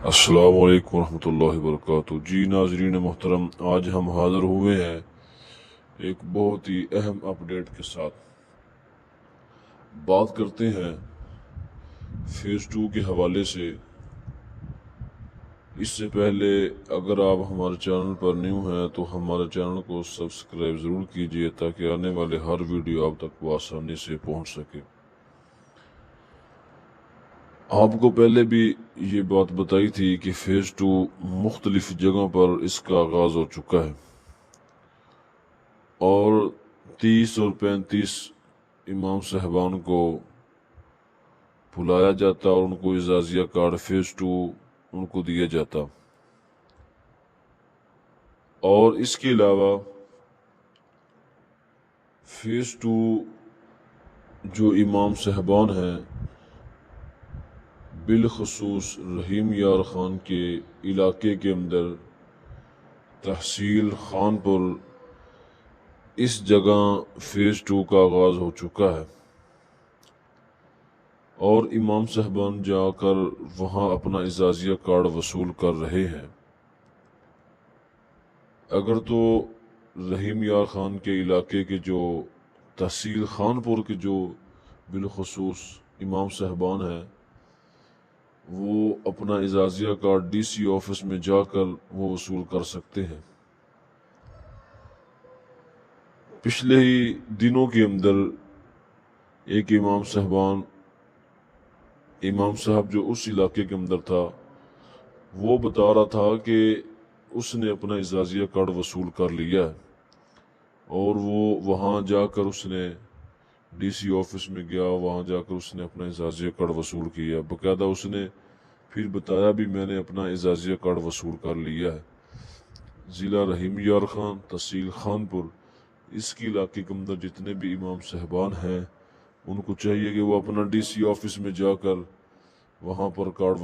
السلام علیکم ورحمۃ اللہ وبرکاتہ۔ جی ناظرین محترم، آج ہم حاضر ہوئے ہیں ایک بہت ہی اہم اپڈیٹ کے ساتھ۔ بات کرتے ہیں فیز 2 کے حوالے سے۔ اس سے پہلے اگر آپ ہمارے چینل پر نیو ہیں تو ہمارے چینل کو سبسکرائب ضرور کیجیے تاکہ آنے والے ہر ویڈیو آپ تک بآسانی سے پہنچ سکے۔ آپ کو پہلے بھی یہ بات بتائی تھی کہ فیز 2 مختلف جگہوں پر اس کا آغاز ہو چکا ہے اور 30 اور 35 امام صاحبان کو بلایا جاتا اور ان کو اعزازیہ کارڈ فیز 2 ان کو دیا جاتا۔ اور اس کے علاوہ فیز 2 جو امام صاحبان ہیں، بالخصوص رحیم یار خان کے علاقے کے اندر تحصیل خانپور، اس جگہ فیز 2 کا آغاز ہو چکا ہے اور امام صاحبان جا کر وہاں اپنا اعزازیہ کارڈ وصول کر رہے ہیں۔ اگر تو رحیم یار خان کے علاقے کے جو تحصیل خانپور کے جو بالخصوص امام صاحبان ہیں، وہ اپنا اعزازیہ کارڈ ڈی سی آفس میں جا کر وہ وصول کر سکتے ہیں۔ پچھلے ہی دنوں کے اندر ایک امام صاحب جو اس علاقے کے اندر تھا، وہ بتا رہا تھا کہ اس نے اپنا اعزازیہ کارڈ وصول کر لیا ہے اور وہ وہاں جا کر اس نے ڈی سی آفس میں گیا، وہاں جا کر اس نے اپنا اعزازیہ کارڈ وصول کیا۔ باقاعدہ اس نے پھر بتایا بھی میں نے اپنا اعزازیہ کارڈ وصول کر لیا ہے۔ ضلع رحیم یار خان، تحصیل خانپور، اس کے علاقے کے اندر جتنے بھی امام صاحبان ہیں ان کو چاہیے کہ وہ اپنا ڈی سی آفس میں جا کر وہاں پر کارڈ